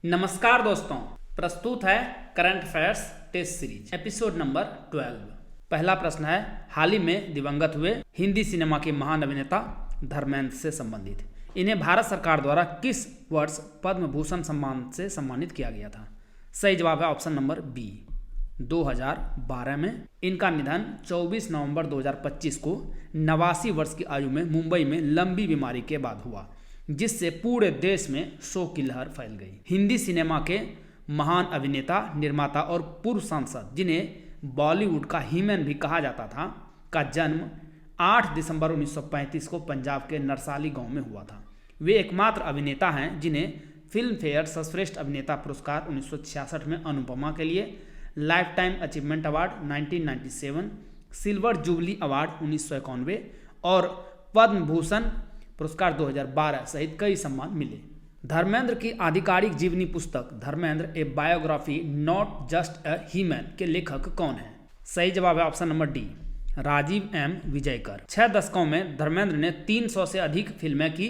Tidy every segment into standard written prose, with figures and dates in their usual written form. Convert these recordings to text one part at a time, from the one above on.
नमस्कार दोस्तों, प्रस्तुत है current affairs test series episode number 12। पहला प्रश्न है, हाल ही में दिवंगत हुए हिंदी सिनेमा के महान अभिनेता धर्मेंद्र से संबंधित इन्हें भारत सरकार द्वारा किस वर्ष पद्म भूषण सम्मान से सम्मानित किया गया था? सही जवाब है ऑप्शन नंबर बी, 2012 में। इनका निधन 24 नवंबर 2025 को 89 वर्ष की आयु में मुंबई में लंबी बीमारी के बाद हुआ, जिससे पूरे देश में शोक की लहर फैल गई। हिंदी सिनेमा के महान अभिनेता, निर्माता और पूर्व सांसद, जिन्हें बॉलीवुड का हीमैन भी कहा जाता था, का जन्म 8 दिसंबर 1935 को पंजाब के नरसाली गांव में हुआ था। वे एकमात्र अभिनेता हैं जिन्हें फिल्म फेयर सर्वश्रेष्ठ अभिनेता पुरस्कार 1966 में अनुपमा के लिए, life time achievement award 1997, silver jubilee award 1991 और पद्म भूषण पुरस्कार 2012 सहित कई सम्मान मिले। धर्मेंद्र की आधिकारिक जीवनी पुस्तक Dharmendra a biography not just a human के लेखक कौन है? सही जवाब है option number D, Rajiv M Vijayakar. 6 दशकों में धर्मेंद्र ने 300 से अधिक फिल्में की,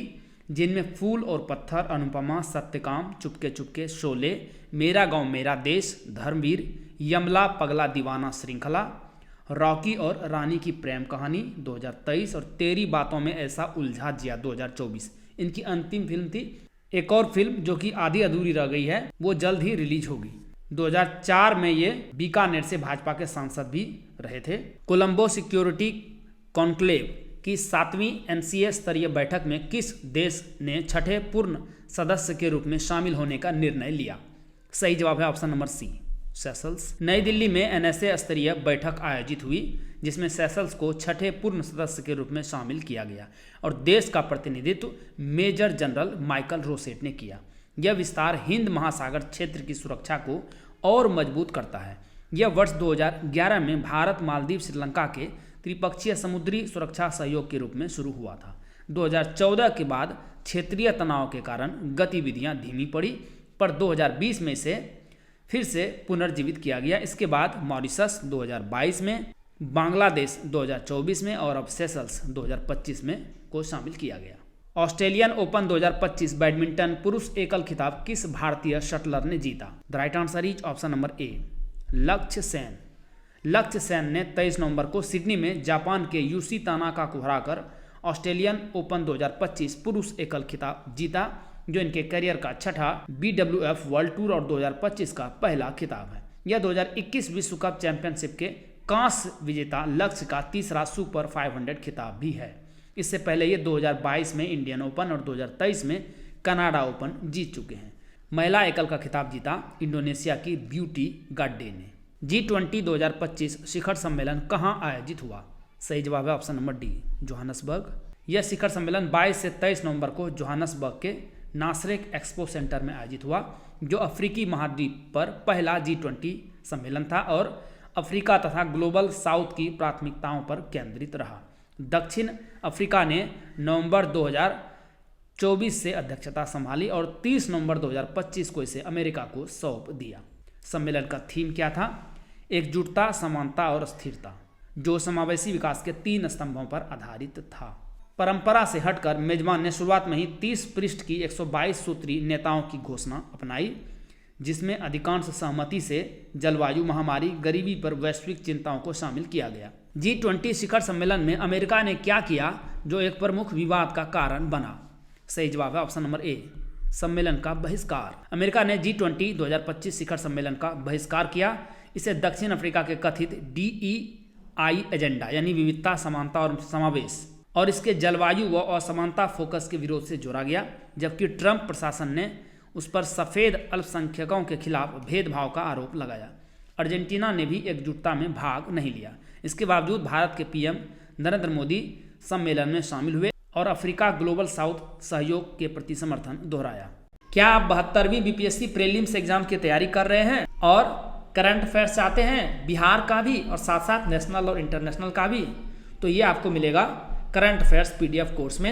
जिनमें फूल और पत्थर, अनुपमा, सत्यकाम, चुपके चुपके, शोले, मेरा गांव मेरा देश, धर्मवीर, यमला पगला दीवाना श्रृंखला, रॉकी और रानी की प्रेम कहानी 2023 और तेरी बातों में ऐसा उलझा जिया 2024 इनकी अंतिम फिल्म थी। एक और फिल्म जो कि आधी अधूरी रह गई है, वो जल्द ही रिलीज होगी। 2004 में ये बीकानेर से भाजपा के सांसद भी रहे थे। कोलंबो सिक्योरिटी कॉन्क्लेव की 7वीं एनसीए स्तरीय बैठक में किस देश ने छठे पूर्ण सदस्य के रूप में शामिल होने का निर्णय लिया? सही जवाब है ऑप्शन नंबर सी, सेशल्स। नई दिल्ली में एनएसए स्तरीय बैठक आयोजित हुई, जिसमें सेशल्स को छठे पूर्ण सदस्य के रूप में शामिल किया गया और देश का प्रतिनिधित्व मेजर जनरल माइकल रोसेट ने किया। यह विस्तार हिंद महासागर क्षेत्र की सुरक्षा को और मजबूत करता है। यह वर्ष 2011 में भारत, मालदीव, श्रीलंका के त्रिपक्षीय समुद्री सुरक्षा सहयोग के रूप में शुरू हुआ था। 2014 के बाद क्षेत्रीय तनाव के कारण गतिविधियां धीमी पड़ी, पर 2020 में इसे फिर से पुनर्जीवित किया गया। इसके बाद मॉरिशस 2022 में, बांग्लादेश 2024 में और अब सेशल्स 2025 में को शामिल किया गया। ऑस्ट्रेलियन ओपन 2025 बैडमिंटन पुरुष एकल खिताब किस भारतीय शटलर ने जीता? The right answer is option number A, लक्ष्य सेन। लक्ष्य सेन ने 23 नवंबर को सिडनी में जापान के यूसी तानाका को हराकर ऑस्ट्रेलियन ओपन 2025 पुरुष एकल खिताब जीता, जो इनके करियर का छठा BWF वर्ल्ड टूर और 2025 का पहला खिताब है। यह 2021 विश्व कप चैंपियनशिप के कांस्य विजेता लक्ष्य का तीसरा सुपर 500 खिताब भी है। इससे पहले ये 2022 में इंडियन ओपन और 2023 में कनाडा ओपन जीत चुके हैं। महिला एकल का खिताब जीता इंडोनेशिया की ब्यूटी गाड्डे ने। G20 2025 शिखर सम्मेलन कहाँ आयोजित हुआ? सही जवाब है ऑप्शन नंबर डी, जोहानसबर्ग। यह शिखर सम्मेलन 22 से 23 नवंबर को जोहानसबर्ग के नासरेक एक्सपो सेंटर में आयोजित हुआ, जो अफ्रीकी महाद्वीप पर पहला G20 सम्मेलन था और अफ्रीका तथा ग्लोबल साउथ की प्राथमिकताओं पर केंद्रित रहा। दक्षिण अफ्रीका ने नवंबर 2024 से अध्यक्षता संभाली और 30 नवंबर 2025 को इसे अमेरिका को सौंप दिया। सम्मेलन का थीम क्या था? एकजुटता, समानता और स्थिरता, जो समावेशी विकास के 3 स्तंभों पर आधारित था। परंपरा से हटकर मेजबान ने शुरुआत में ही 30 पृष्ठ की 122 सूत्री नेताओं की घोषणा अपनाई, जिसमें अधिकांश सहमति से जलवायु, महामारी, गरीबी पर वैश्विक चिंताओं को शामिल किया गया। G20 शिखर सम्मेलन में अमेरिका ने क्या किया जो एक प्रमुख विवाद का कारण बना? सही जवाब है ऑप्शन नंबर ए, सम्मेलन का बहिष्कार। अमेरिका ने G20 2025 शिखर सम्मेलन का बहिष्कार किया। इसे दक्षिण अफ्रीका के कथित DEI एजेंडा यानी विविधता, समानता और समावेश और इसके जलवायु व असमानता फोकस के विरोध से जोड़ा गया, जबकि ट्रंप प्रशासन ने उस पर सफ़ेद अल्पसंख्यकों के खिलाफ भेदभाव का आरोप लगाया। अर्जेंटीना ने भी एकजुटता में भाग नहीं लिया। इसके बावजूद भारत के पीएम नरेंद्र मोदी सम्मेलन में शामिल हुए और अफ्रीका ग्लोबल साउथ सहयोग के प्रति समर्थन दोहराया। क्या आप 72वीं बीपीएससी प्रीलिम्स एग्जाम की तैयारी कर रहे हैं और करंट अफेयर्स चाहते हैं, बिहार का भी और साथ साथ नेशनल और इंटरनेशनल का भी? तो ये आपको मिलेगा करंट अफेयर्स PDF कोर्स में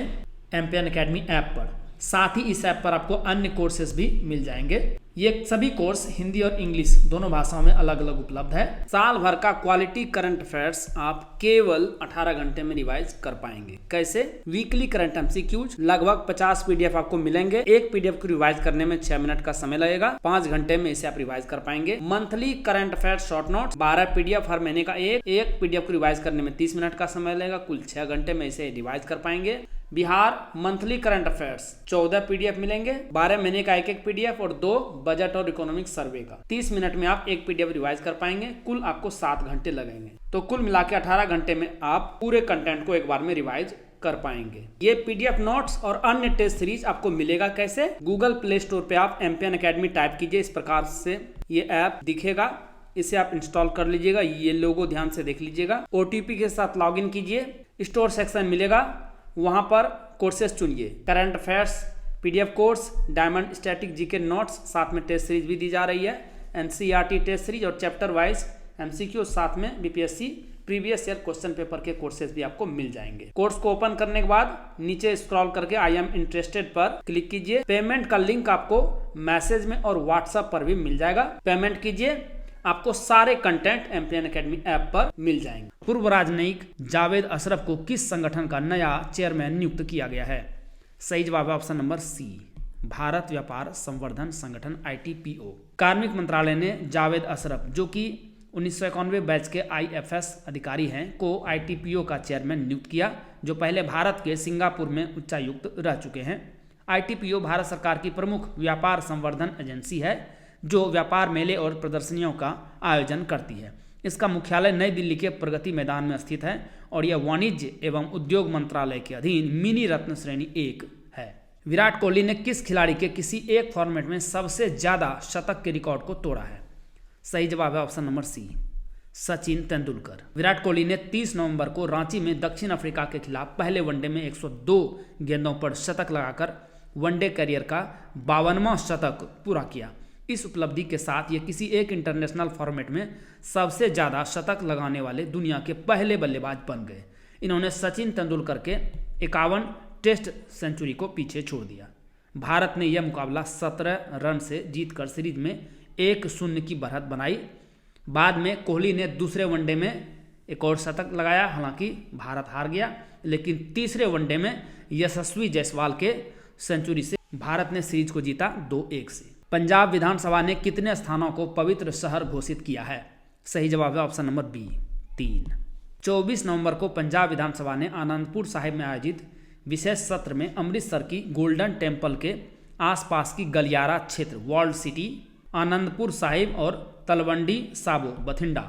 एमपीएन अकेडमी ऐप पर। साथ ही इस ऐप पर आपको अन्य कोर्सेज भी मिल जाएंगे। ये सभी कोर्स हिंदी और इंग्लिश दोनों भाषाओं में अलग अलग उपलब्ध है। साल भर का क्वालिटी करंट अफेयर्स आप केवल 18 घंटे में रिवाइज कर पाएंगे। कैसे? वीकली करंट एमसीक्यूज लगभग 50 पीडीएफ आपको मिलेंगे। एक पीडीएफ को रिवाइज करने में 6 मिनट का समय लगेगा। 5 घंटे में इसे आप रिवाइज कर पाएंगे। Monthly current affairs short notes 12 PDF हर महीने का एक पीडीएफ को रिवाइज करने में 30 मिनट का समय लगेगा। कुल 6 घंटे में इसे रिवाइज कर पाएंगे। Bihar monthly current affairs 14 PDF मिलेंगे। 12 महीने का एक पीडीएफ और 2 बजट और इकोनॉमिक सर्वे का। 30 मिनट में आप एक पीडीएफ रिवाइज कर पाएंगे। कुल आपको 7 घंटे लगेंगे। तो कुल मिला के 18 घंटे में आप पूरे कंटेंट को एक बार में रिवाइज कर पाएंगे। ये पीडीएफ नोट्स और अन्य टेस्ट सीरीज आपको मिलेगा कैसे? गूगल प्ले स्टोर पे आप एमपीएन अकेडमी टाइप कीजिए। इस प्रकार से ये ऐप दिखेगा। इसे आप इंस्टॉल कर लीजिएगा। ये लोगो ध्यान से देख लीजिएगा। ओटीपी के साथ लॉगिन कीजिए। स्टोर सेक्शन मिलेगा, वहां पर कोर्सेस चुनिए। Current affairs PDF course, diamond static GK notes, साथ में टेस्ट सीरीज भी दी जा रही है। एनसीईआरटी टेस्ट सीरीज और चैप्टर वाइज एमसीक्यू, साथ में BPSC previous year question paper के कोर्सेज भी आपको मिल जाएंगे। कोर्स को ओपन करने के बाद नीचे स्क्रॉल करके आई एम इंटरेस्टेड पर क्लिक कीजिए। पेमेंट का लिंक आपको मैसेज में और व्हाट्सएप पर भी मिल जाएगा। पेमेंट कीजिए, आपको सारे कंटेंट एमपीएन अकेडमी ऐप पर मिल जाएंगे। पूर्व राजनयिक जावेद अशरफ को किस संगठन का नया चेयरमैन नियुक्त किया गया है? सही जवाब है ऑप्शन नंबर सी, भारत व्यापार संवर्धन संगठन ITPO। कार्मिक मंत्रालय ने जावेद अशरफ, जो कि 1991 बैच के IFS अधिकारी हैं, को ITPO का चेयरमैन नियुक्त किया, जो पहले भारत के सिंगापुर में उच्चायुक्त रह चुके हैं। ITPO भारत सरकार की प्रमुख व्यापार संवर्धन एजेंसी है, जो व्यापार मेले और प्रदर्शनियों का आयोजन करती है। इसका मुख्यालय नई दिल्ली के प्रगति मैदान में स्थित है और यह वाणिज्य एवं उद्योग मंत्रालय के अधीन मिनी रत्न श्रेणी 1 है। विराट कोहली ने किस खिलाड़ी के किसी एक फॉर्मेट में सबसे ज्यादा शतक के रिकॉर्ड को तोड़ा है? सही जवाब है option number C, Sachin Tendulkar. Virat Kohli ने 30 नवंबर को रांची में दक्षिण अफ्रीका के खिलाफ पहले वनडे में 102 गेंदों पर शतक लगाकर वनडे करियर का 52वां शतक पूरा किया। इस उपलब्धि के साथ ये किसी एक इंटरनेशनल फॉर्मेट में सबसे ज़्यादा शतक लगाने वाले दुनिया के पहले बल्लेबाज बन गए। इन्होंने सचिन तेंदुलकर के 51 टेस्ट सेंचुरी को पीछे छोड़ दिया। भारत ने यह मुकाबला 17 रन से जीतकर सीरीज में 1-0 की बढ़त बनाई। बाद में कोहली ने दूसरे वनडे में एक और शतक लगाया। हालांकि भारत हार गया, लेकिन तीसरे वनडे में यशस्वी जायसवाल के सेंचुरी से भारत ने सीरीज को जीता 2-1 से। पंजाब विधानसभा ने कितने स्थानों को पवित्र शहर घोषित किया है? सही जवाब है ऑप्शन नंबर बी, 3। 24 नवंबर को पंजाब विधानसभा ने आनंदपुर साहिब में आयोजित विशेष सत्र में अमृतसर की गोल्डन टेम्पल के आसपास की गलियारा क्षेत्र वर्ल्ड सिटी, आनंदपुर साहिब और तलवंडी साबो बथिंडा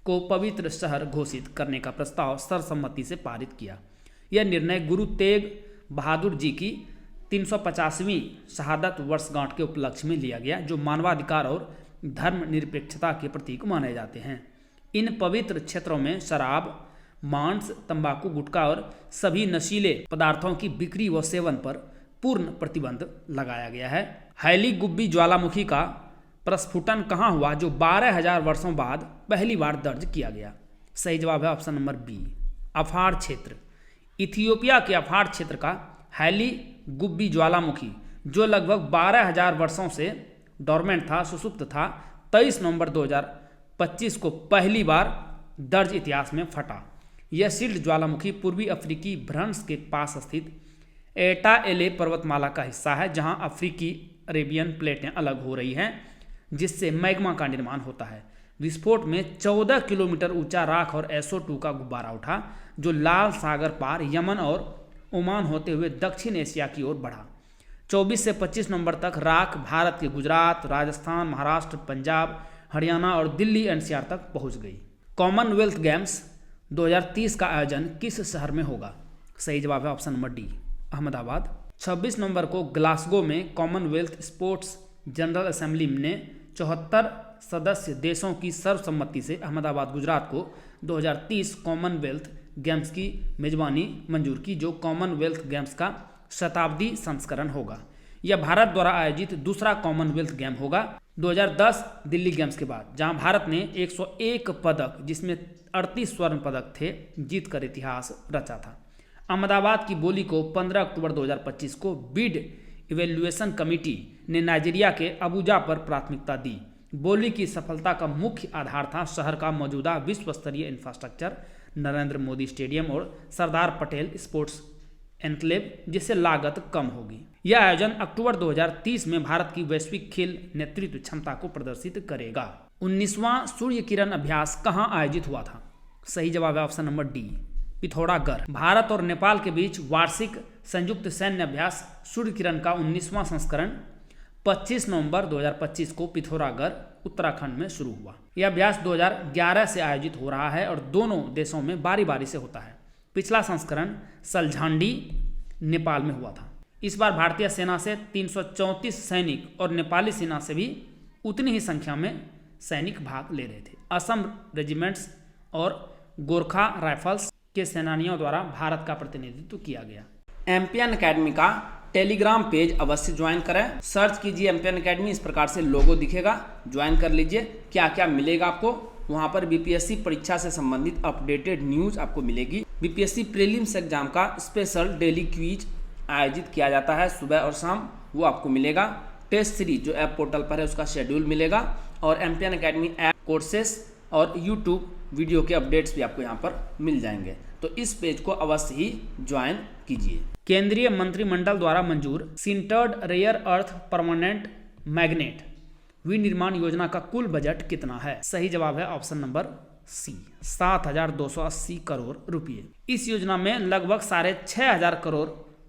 को पवित्र शहर घोषित करने का प्रस्ताव सर्वसम्मति से पारित किया। यह निर्णय गुरु तेग बहादुर जी की 350वीं शहादत वर्षगांठ के उपलक्ष्य में लिया गया, जो मानवाधिकार और धर्मनिरपेक्षता के प्रतीक माने जाते हैं। इन पवित्र क्षेत्रों में शराब, मांस, तंबाकू, गुटखा और सभी नशीले पदार्थों की बिक्री व सेवन पर पूर्ण प्रतिबंध लगाया गया है। हैली गुब्बी ज्वालामुखी का प्रस्फुटन कहाँ हुआ, जो 12,000 वर्षों बाद पहली बार दर्ज किया गया? सही जवाब है ऑप्शन नंबर बी, अफार क्षेत्र। इथियोपिया के अफार क्षेत्र का हैली गुब्बी ज्वालामुखी, जो लगभग 12,000 वर्षों से डोरमेंट था, सुसुप्त था, 23 नवंबर 2025 को पहली बार दर्ज इतिहास में फटा। यह शील्ड ज्वालामुखी पूर्वी अफ्रीकी भ्रंश के पास स्थित एटा एले पर्वतमाला का हिस्सा है, जहां अफ्रीकी अरेबियन प्लेटें अलग हो रही हैं, जिससे मैग्मा का निर्माण होता है। विस्फोट में 14 किलोमीटर ऊंचा राख और SO2 का गुब्बारा उठा, जो लाल सागर पार यमन और ओमान होते हुए दक्षिण एशिया की ओर बढ़ा। 24 से 25 नवंबर तक राख भारत के गुजरात, राजस्थान, महाराष्ट्र, पंजाब, हरियाणा और दिल्ली NCR तक पहुंच गई। कॉमनवेल्थ गेम्स 2030 का आयोजन किस शहर में होगा? सही जवाब है ऑप्शन नंबर डी, अहमदाबाद। 26 नवंबर को ग्लासगो में कॉमनवेल्थ स्पोर्ट्स जनरल असेंबली ने 74 सदस्य देशों की सर्वसम्मति से अहमदाबाद, गुजरात को 2030 कॉमनवेल्थ गेम्स की मेजबानी मंजूर की, जो कॉमनवेल्थ गेम्स का शताब्दी संस्करण होगा। यह भारत द्वारा आयोजित दूसरा कॉमनवेल्थ गेम होगा 2010 दिल्ली गेम्स के बाद, जहां भारत ने 101 पदक, जिसमें 38 स्वर्ण पदक थे, जीतकर इतिहास रचा था। अहमदाबाद की बोली को 15 अक्टूबर 2025 को बिड इवेल्युएशन कमेटी ने नाइजीरिया के अबूजा पर प्राथमिकता दी। बोली की सफलता का मुख्य आधार था शहर का मौजूदा विश्व स्तरीय इंफ्रास्ट्रक्चर, नरेंद्र मोदी स्टेडियम और सरदार पटेल स्पोर्ट्स एन्क्लेव, जिससे लागत कम होगी। यह आयोजन अक्टूबर 2030 में भारत की वैश्विक खेल नेतृत्व क्षमता को प्रदर्शित करेगा। 19वां सूर्य किरण अभ्यास कहाँ आयोजित हुआ था? सही जवाब है option number D, Pithoragarh. Bharat और नेपाल के बीच वार्षिक संयुक्त सैन्य अभ्यास सूर्य किरण का 19वां संस्करण 25 नवंबर 2025 को पिथौरागढ़ उत्तराखंड में शुरू हुआ। यह अभ्यास 2011 से आयोजित हो रहा है और दोनों देशों में बारी बारी से होता है। पिछला संस्करण सलझांडी नेपाल में हुआ था। इस बार भारतीय सेना से 334 सैनिक और नेपाली सेना से भी उतनी ही संख्या में सैनिक भाग ले रहे थे। असम रेजिमेंट्स और गोरखा राइफल्स के सेनानियों द्वारा भारत का प्रतिनिधित्व किया गया। एम्पियन एकेडमी का टेलीग्राम पेज अवश्य ज्वाइन करें। सर्च कीजिए एम्पियन एकेडमी, इस प्रकार से लोगो दिखेगा, ज्वाइन कर लीजिए। क्या क्या मिलेगा आपको वहाँ पर? बीपीएससी परीक्षा से संबंधित अपडेटेड न्यूज आपको मिलेगी। बीपीएससी प्रीलिम्स एग्जाम का स्पेशल डेली क्विज आयोजित किया जाता है सुबह और शाम, वो आपको मिलेगा। टेस्ट सीरीज जो ऐप पोर्टल पर है उसका शेड्यूल मिलेगा और एम्पियन एकेडमी ऐप कोर्सेस और यूट्यूब वीडियो के अपडेट्स भी आपको यहाँ पर मिल जाएंगे। तो इस पेज को अवश्य ही ज्वाइन कीजिए। केंद्रीय मंत्रिमंडल द्वारा मंजूर sintered rare earth permanent magnet विनिर्माण योजना का कुल बजट कितना है? सही जवाब है ऑप्शन नंबर सी, 7,280 करोड़ रुपये। इस योजना में लगभग 6,500 करोड़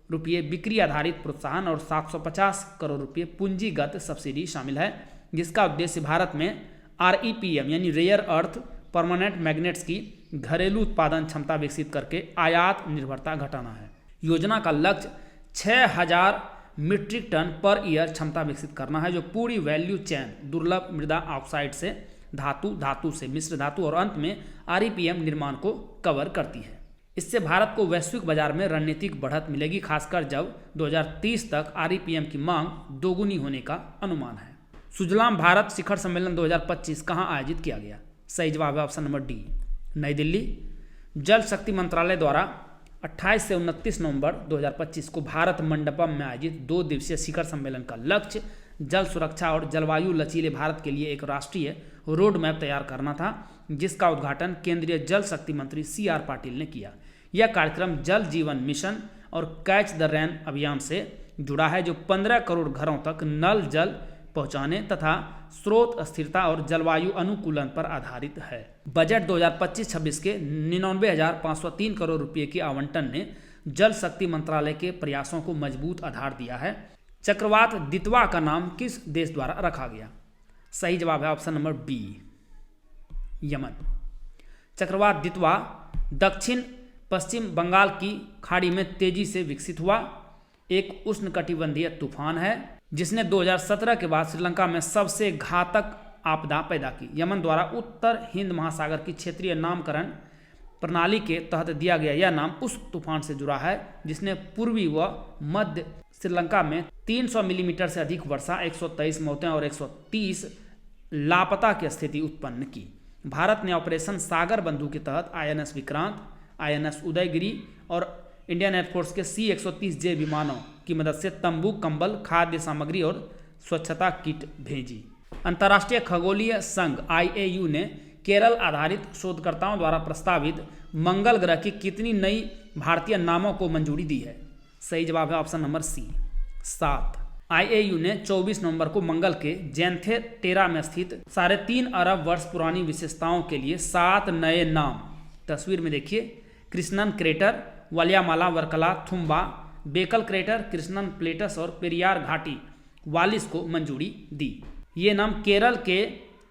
रुपये बिक्री आधारित प्रोत्साहन और 750 करोड़ रुपये पूंजीगत सब्सिडी शामिल है, जिसका उद्देश्य भारत में REPM यानी रेयर अर्थ परमानेंट मैग्नेट्स की घरेलू उत्पादन क्षमता विकसित करके आयात निर्भरता घटाना है। योजना का लक्ष्य 6,000 मीट्रिक टन पर ईयर क्षमता विकसित करना है, जो पूरी वैल्यू चेन दुर्लभ मृदा ऑक्साइड से धातु, धातु से मिश्र धातु और अंत में REPM निर्माण को कवर करती है। इससे भारत को वैश्विक बाजार में रणनीतिक बढ़त मिलेगी, खासकर जब 2030 तक REPM की मांग दोगुनी होने का अनुमान है। सुजलाम भारत शिखर सम्मेलन 2025 कहाँ आयोजित किया गया? सही जवाब है ऑप्शन नंबर डी, नई दिल्ली। जल शक्ति मंत्रालय द्वारा 28 से 29 नवंबर 2025 को भारत मंडपम में आयोजित 2 दिवसीय शिखर सम्मेलन का लक्ष्य जल सुरक्षा और जलवायु लचीले भारत के लिए एक राष्ट्रीय रोड मैप तैयार करना था, जिसका उद्घाटन केंद्रीय जल शक्ति मंत्री CR पाटिल ने किया। यह कार्यक्रम जल जीवन मिशन और कैच द रेन अभियान से जुड़ा है, जो 15 करोड़ घरों तक नल जल पहुंचाने तथा स्रोत स्थिरता और जलवायु अनुकूलन पर आधारित है। बजट 2025-26 के 99,503 करोड़ रुपये के आवंटन ने जल शक्ति मंत्रालय के प्रयासों को मजबूत आधार दिया है। चक्रवात दितवा का नाम किस देश द्वारा रखा गया? सही जवाब है ऑप्शन नंबर बी, यमन। चक्रवात दितवा दक्षिण पश्चिम बंगाल की खाड़ी में तेजी से विकसित हुआ एक उष्णकटिबंधीय तूफान है, जिसने 2017 के बाद श्रीलंका में सबसे घातक आपदा पैदा की। यमन द्वारा उत्तर हिंद महासागर की क्षेत्रीय नामकरण प्रणाली के तहत दिया गया यह नाम उस तूफान से जुड़ा है जिसने पूर्वी व मध्य श्रीलंका में 300 मिलीमीटर से अधिक वर्षा, 123 मौतें और 130 लापता की स्थिति उत्पन्न की। भारत ने ऑपरेशन सागर बंधु के तहत INS विक्रांत, INS उदयगिरी और इंडियन एयरफोर्स के C-130J विमानों की मदद से तंबू, कंबल, खाद्य सामग्री और स्वच्छता किट भेजी। अंतर्राष्ट्रीय खगोलीय संघ IAU ने केरल आधारित शोधकर्ताओं द्वारा प्रस्तावित मंगल ग्रह की कितनी नई भारतीय नामों को मंजूरी दी है? सही जवाब है ऑप्शन नंबर सी, 7। IAU ने 24 नवंबर को मंगल के जैंथे टेरा में स्थित 3.5 अरब वर्ष पुरानी विशेषताओं के लिए 7 नए नाम, तस्वीर में देखिए, कृष्णन क्रेटर, वलियामाला वर्कला थुम्बा, बेकल क्रेटर, कृष्णन प्लेटस और पेरियार घाटी वालिस को मंजूरी दी। ये नाम केरल के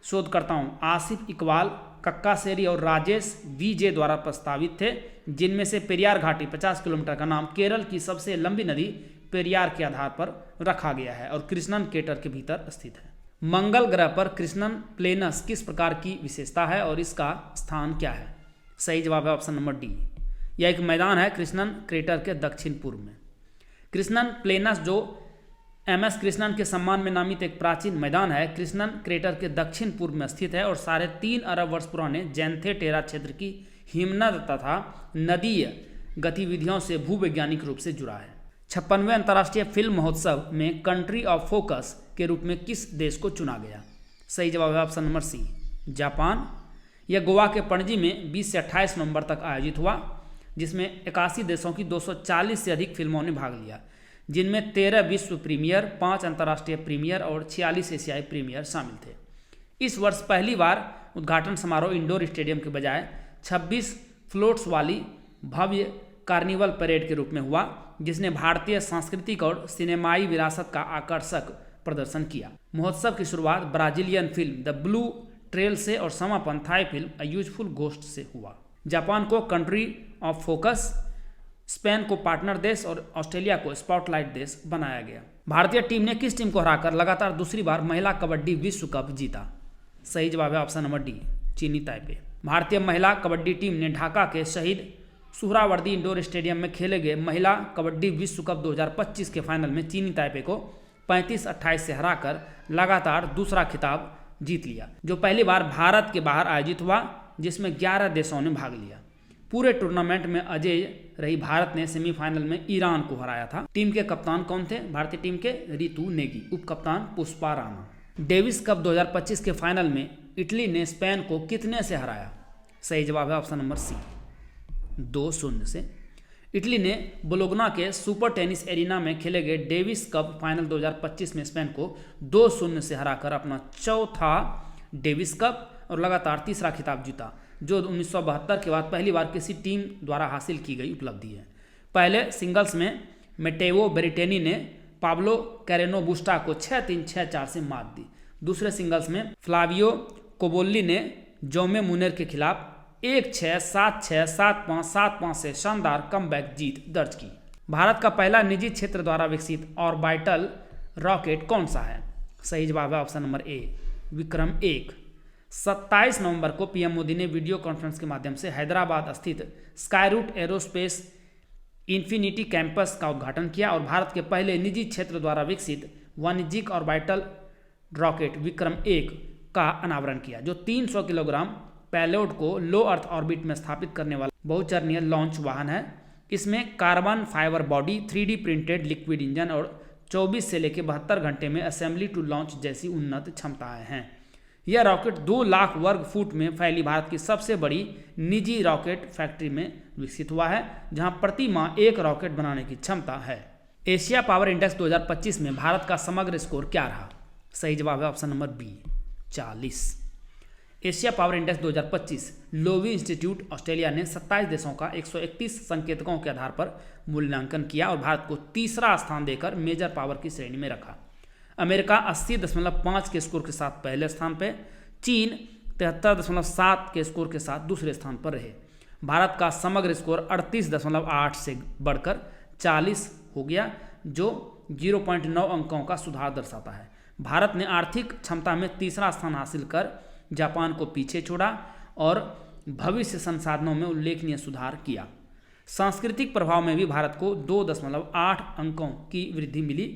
शोधकर्ताओं आसिफ इकबाल, कक्का सेरी और राजेश VJ द्वारा प्रस्तावित थे, जिनमें से पेरियार घाटी 50 किलोमीटर का नाम केरल की सबसे लंबी नदी पेरियार के आधार पर रखा गया है और कृष्णन क्रेटर के भीतर स्थित है। मंगल ग्रह पर कृष्णन प्लेनस किस प्रकार की विशेषता है और इसका स्थान क्या है? सही जवाब है ऑप्शन नंबर डी। यह एक मैदान है कृष्णन क्रेटर के दक्षिण पूर्व में। कृष्णन प्लेनस जो MS कृष्णन के सम्मान में नामित एक प्राचीन मैदान है, कृष्णन क्रेटर के दक्षिण पूर्व में स्थित है और 3.5 अरब वर्ष पुराने जैंथे टेरा क्षेत्र की हिमनद तथा नदीय गतिविधियों से भूवैज्ञानिक रूप से जुड़ा है। 56वें अंतर्राष्ट्रीय फिल्म महोत्सव में कंट्री ऑफ फोकस के रूप में किस देश को चुना गया? सही जवाब है ऑप्शन नंबर सी, जापान। यह गोवा के पणजी में 20 से 28 नवंबर तक आयोजित हुआ, जिसमें 81 देशों की 240 से अधिक फिल्मों ने भाग लिया, जिनमें 13 विश्व प्रीमियर, 5 अंतर्राष्ट्रीय प्रीमियर और 46 एशियाई प्रीमियर शामिल थे। इस वर्ष पहली बार उद्घाटन समारोह इंडोर स्टेडियम के बजाय 26 फ्लोट्स वाली भव्य कार्निवल परेड के रूप में हुआ, जिसने भारतीय सांस्कृतिक और सिनेमाई विरासत का आकर्षक प्रदर्शन किया। महोत्सव की शुरुआत Brazilian film the blue trail से और समापन Thai film a useful ghost से हुआ। जापान को कंट्री ऑफ फोकस, स्पेन को पार्टनर देश और ऑस्ट्रेलिया को स्पॉटलाइट देश बनाया गया। भारतीय टीम ने किस टीम को हराकर लगातार दूसरी बार महिला कबड्डी विश्व कप जीता? सही जवाब है ऑप्शन नंबर डी, चीनी ताइपे। भारतीय महिला कबड्डी टीम ने ढाका के शहीद सुहरावर्दी इंडोर स्टेडियम में खेले गए महिला कबड्डी विश्व कप 2025 के फाइनल में चीनी ताइपे को 35-28 से हराकर लगातार दूसरा खिताब जीत लिया, जो पहली बार भारत के बाहर आयोजित हुआ, जिसमें 11 देशों ने भाग लिया। पूरे टूर्नामेंट में अजेय रही भारत ने सेमीफाइनल में ईरान को हराया था। टीम के कप्तान कौन थे? भारतीय टीम के रितु नेगी, उप कप्तान पुष्पा राणा। डेविस कप 2025 के फाइनल में इटली ने स्पेन को कितने से हराया? सही जवाब है ऑप्शन नंबर सी, 2-0 से। इटली ने बोलोग्ना के सुपर टेनिस एरिना में खेले गए डेविस कप फाइनल 2025 में स्पेन को 2-0 से हराकर अपना चौथा डेविस कप और लगातार तीसरा खिताब जीता, जो 1972 के बाद पहली बार किसी टीम द्वारा हासिल की गई उपलब्धि है। पहले सिंगल्स में मेटेओ बेरिटेनी ने पाब्लो कैरेनो बुस्टा को 6-3, 6-4 से मात दी। दूसरे सिंगल्स में फ्लावियो कोबोल्ली ने जोमे मुनेर के खिलाफ 1-6, 7-6, 7-5, 7-5 से शानदार कमबैक जीत दर्ज की। भारत का पहला निजी क्षेत्र द्वारा विकसित ऑर्बिटल रॉकेट कौन सा है? सही जवाब है ऑप्शन नंबर ए, विक्रम 1। 27 नवंबर को पीएम मोदी ने वीडियो कॉन्फ्रेंस के माध्यम से हैदराबाद स्थित स्काईरूट एरोस्पेस इन्फिनिटी कैंपस का उद्घाटन किया और भारत के पहले निजी क्षेत्र द्वारा विकसित वाणिज्यिक ऑर्बिटल रॉकेट विक्रम 1 का अनावरण किया, जो 300 किलोग्राम पेलोड को लो अर्थ ऑर्बिट में स्थापित करने वाला बहुचरणीय लॉन्च वाहन है। इसमें carbon fibre body, 3D printed liquid engine और 24 से लेकर 72 घंटे में असेंबली टू लॉन्च जैसी उन्नत क्षमताएं हैं। यह रॉकेट 2 लाख वर्ग फुट में फैली भारत की सबसे बड़ी निजी रॉकेट फैक्ट्री में विकसित हुआ है, जहां प्रति माह 1 रॉकेट बनाने की क्षमता है। एशिया पावर इंडेक्स 2025 में भारत का समग्र स्कोर क्या रहा? सही जवाब है option number B, 40। Asia power index 2025 Lowy Institute Australia ने 27 देशों का 131 संकेतकों के आधार पर मूल्यांकन किया और भारत को तीसरा स्थान देकर मेजर पावर की श्रेणी में रखा। अमेरिका 80.5 के स्कोर के साथ पहले स्थान पर, चीन 73.7 के स्कोर के साथ दूसरे स्थान पर रहे। भारत का समग्र स्कोर 38.8 से बढ़कर 40 हो गया, जो 0.9 अंकों का सुधार दर्शाता है। भारत ने आर्थिक क्षमता में तीसरा स्थान हासिल कर जापान को पीछे छोड़ा और भविष्य संसाधनों में उल्लेखनीय सुधार किया। सांस्कृतिक प्रभाव में भी भारत को 2.8 अंकों की वृद्धि मिली,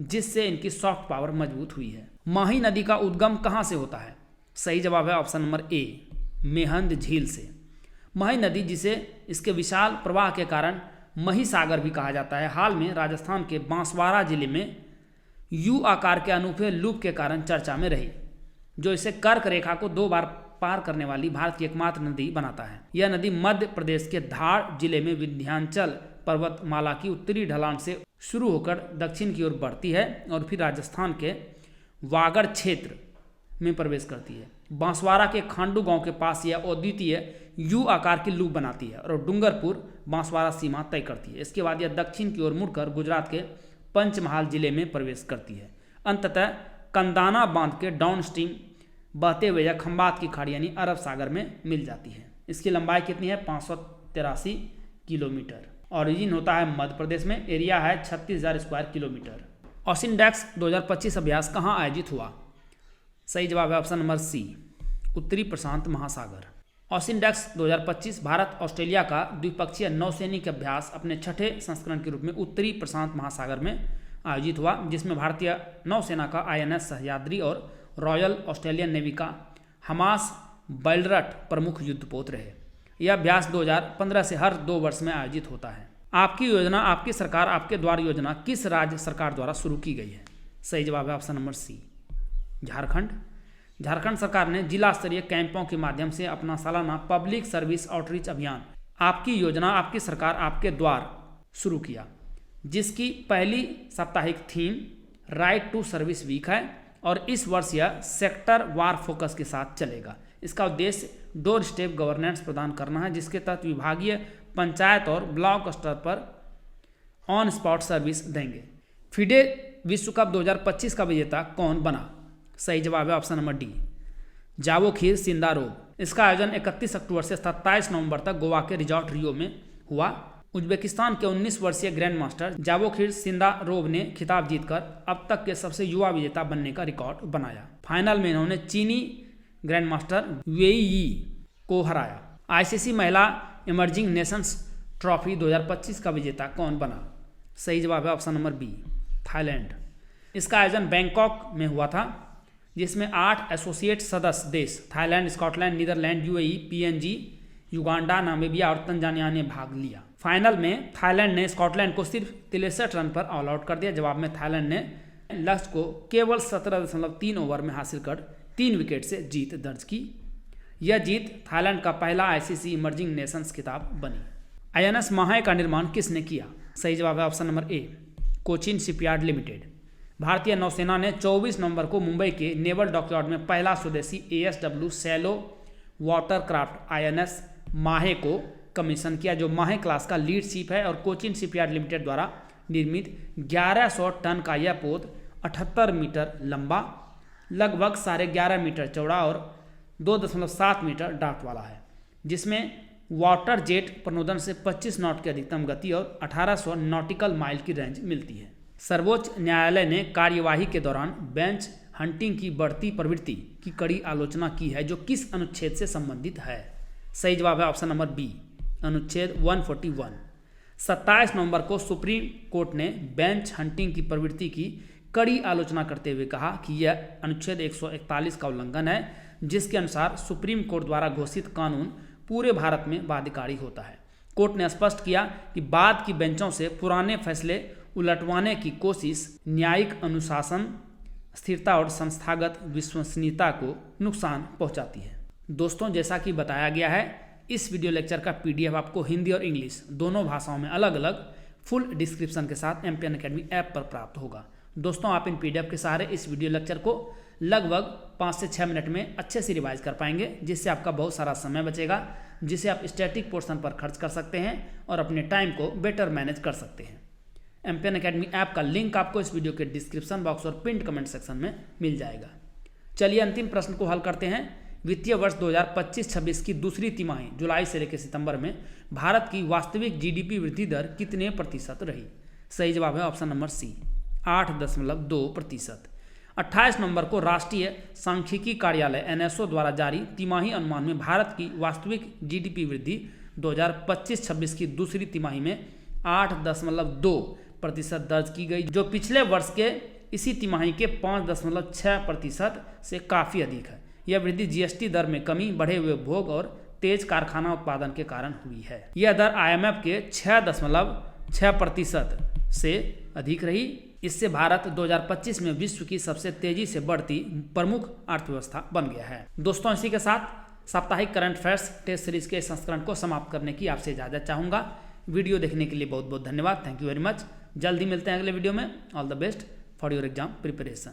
जिससे इनकी सॉफ्ट पावर मजबूत हुई है। माही नदी का उद्गम कहाँ से होता है? सही जवाब है ऑप्शन नंबर ए, मेहंद झील से। माही नदी, जिसे इसके विशाल प्रवाह के कारण महिसागर भी कहा जाता है, हाल में राजस्थान के बांसवाड़ा जिले में यू आकार के अनूठे लूप के कारण चर्चा में रही, जो इसे कर्क रेखा को 2 बार पार करने वाली भारत की एकमात्र नदी बनाता है। यह नदी मध्य प्रदेश के धार जिले में विंध्याचल पर्वतमाला की उत्तरी ढलान से शुरू होकर दक्षिण की ओर बढ़ती है और फिर राजस्थान के वागड़ क्षेत्र में प्रवेश करती है। बांसवाड़ा के खांडू गांव के पास यह अद्वितीय यू आकार की लूप बनाती है और डूंगरपुर बांसवाड़ा सीमा तय करती है। इसके बाद यह दक्षिण की ओर मुड़कर गुजरात के पंचमहाल जिले में प्रवेश करती है। अंततः कंदाना बांध के डाउन स्ट्रीम बहते हुए यह खंबात की खाड़ी यानी अरब सागर में मिल जाती है। इसकी लंबाई कितनी है? 583 किलोमीटर। ऑरिजिन होता है मध्य प्रदेश में, एरिया है 36,000 स्क्वायर किलोमीटर। ऑसिनडेक्स 2025 अभ्यास कहाँ आयोजित हुआ? सही जवाब है ऑप्शन नंबर सी, उत्तरी प्रशांत महासागर। ऑसिनडेक्स 2025 भारत ऑस्ट्रेलिया का द्विपक्षीय नौसैनिक अभ्यास अपने 6ठे संस्करण के रूप में उत्तरी प्रशांत महासागर में आयोजित हुआ, जिसमें भारतीय नौसेना का INS सह्याद्री और रॉयल ऑस्ट्रेलियन नेवी का हमास बैलरट प्रमुख युद्धपोत रहे। यह अभ्यास 2015 से हर 2 वर्ष में आयोजित होता है। आपकी योजना, आपकी सरकार, आपके द्वार योजना किस राज्य सरकार द्वारा शुरू की गई है? सही जवाब है option number C, Jharkhand. Jharkhand सरकार ने जिला स्तरीय कैंपों के माध्यम से अपना सालाना पब्लिक सर्विस आउटरीच अभियान आपकी योजना, आपकी सरकार, आपके द्वार शुरू किया, जिसकी पहली साप्ताहिक theme right to service week है और इस वर्ष यह सेक्टर वार फोकस के साथ चलेगा। इसका उद्देश्य डोर स्टेप गवर्नेंस प्रदान करना है, जिसके तहत विभागीय, पंचायत और ब्लॉक स्तर पर ऑन स्पॉट सर्विस देंगे। फिडे विश्व कप 2025 का विजेता कौन बना? सही जवाब है option number D, Javokhir Sindarov. इसका आयोजन 31 अक्टूबर से 27 नवंबर तक गोवा के रिजॉर्ट रियो में हुआ। उज्बेकिस्तान के 19 वर्षीय ग्रैंड मास्टर जावोखिर सिंदारोव ने खिताब जीतकर अब तक के सबसे युवा विजेता बनने का रिकॉर्ड बनाया। फाइनल में इन्होंने चीनी ग्रैंड मास्टर वेई यी को हराया। आईसीसी महिला इमर्जिंग नेशंस ट्रॉफी 2025 का विजेता कौन बना? सही जवाब है ऑप्शन नंबर बी, थाईलैंड। इसका आयोजन बैंकॉक में हुआ था, जिसमें 8 एसोसिएट सदस्य देश Thailand, Scotland, Netherland, UAE, PNG, Uganda, Namibia और तंजानिया ने भाग लिया। फाइनल में थाईलैंड ने स्कॉटलैंड को सिर्फ 63 रन पर ऑल आउट कर दिया। जवाब में थाईलैंड ने लक्ष्य को केवल 17.3 ओवर में हासिल कर 3 विकेट से जीत दर्ज की। यह जीत थाईलैंड का पहला आईसीसी इमर्जिंग नेशंस खिताब बनी। आईएनएस माहे का निर्माण किसने किया? सही जवाब है option number A, Cochin shipyard limited. भारतीय नौसेना ने 24 नवंबर को मुंबई के नेवल डॉकयार्ड में पहला स्वदेशी एएसडब्ल्यू सैलो वाटरक्राफ्ट आईएनएस माहे को कमीशन किया, जो माहे क्लास का लीड शिप है और कोचिन शिपयार्ड लिमिटेड द्वारा निर्मित 1100 टन का यह पोत 78 मीटर लंबा, लगभग 11.5 मीटर चौड़ा और 2.7 मीटर डार्ट वाला है, जिसमें वाटर जेट प्रणोदन से 25 नॉट की अधिकतम गति और 1800 नॉटिकल माइल की रेंज मिलती है। सर्वोच्च न्यायालय ने कार्यवाही के दौरान बेंच हंटिंग की बढ़ती प्रवृत्ति की कड़ी आलोचना की है, जो किस अनुच्छेद से संबंधित है? सही जवाब है ऑप्शन नंबर बी, अनुच्छेद 141। 27 नवंबर को सुप्रीम कोर्ट ने बेंच हंटिंग की प्रवृत्ति की कड़ी आलोचना करते हुए कहा कि यह अनुच्छेद 141 का उल्लंघन है, जिसके अनुसार सुप्रीम कोर्ट द्वारा घोषित कानून पूरे भारत में बाध्यकारी होता है। कोर्ट ने स्पष्ट किया कि बाद की बेंचों से पुराने फैसले उलटवाने की कोशिश न्यायिक अनुशासन, स्थिरता और संस्थागत विश्वसनीयता को नुकसान पहुंचाती है। दोस्तों, जैसा कि बताया गया है, इस वीडियो लेक्चर का पीडीएफ आपको हिंदी और इंग्लिश दोनों भाषाओं में अलग अलग फुल डिस्क्रिप्शन के साथ एमपीएन अकेडमी ऐप पर प्राप्त होगा। दोस्तों, आप इन पीडीएफ के सहारे इस वीडियो लेक्चर को लगभग 5 से 6 मिनट में अच्छे से रिवाइज कर पाएंगे, जिससे आपका बहुत सारा समय बचेगा, जिसे आप स्टैटिक पोर्शन पर खर्च कर सकते हैं और अपने टाइम को बेटर मैनेज कर सकते हैं। एमपीएन अकेडमी ऐप का लिंक आपको इस वीडियो के डिस्क्रिप्शन बॉक्स और पिंड कमेंट सेक्शन में मिल जाएगा। चलिए अंतिम प्रश्न को हल करते हैं। वित्तीय वर्ष 2025-26 की दूसरी तिमाही जुलाई से लेकर सितंबर में भारत की वास्तविक जीडीपी वृद्धि दर कितने प्रतिशत रही? सही जवाब है ऑप्शन नंबर सी, 8.2%। 28 नवंबर को राष्ट्रीय सांख्यिकी कार्यालय एनएसओ द्वारा जारी तिमाही अनुमान में भारत की वास्तविक जीडीपी वृद्धि 2025-26 की दूसरी तिमाही में 8.2% दर्ज की गई, जो पिछले वर्ष के इसी तिमाही के 5.6% से काफ़ी अधिक है। यह वृद्धि जीएसटी दर में कमी, बढ़े हुए उपभोग और तेज कारखाना उत्पादन के कारण हुई है। यह दर आईएमएफ के 6.6% से अधिक रही। इससे भारत 2025 में विश्व की सबसे तेजी से बढ़ती प्रमुख अर्थव्यवस्था बन गया है। दोस्तों, इसी के साथ साप्ताहिक करंट अफेयर्स टेस्ट सीरीज के संस्करण को समाप्त करने की आपसे इजाजत चाहूंगा। वीडियो देखने के लिए बहुत बहुत धन्यवाद। Thank you very much. जल्दी मिलते हैं अगले वीडियो में। All the best for your exam preparation.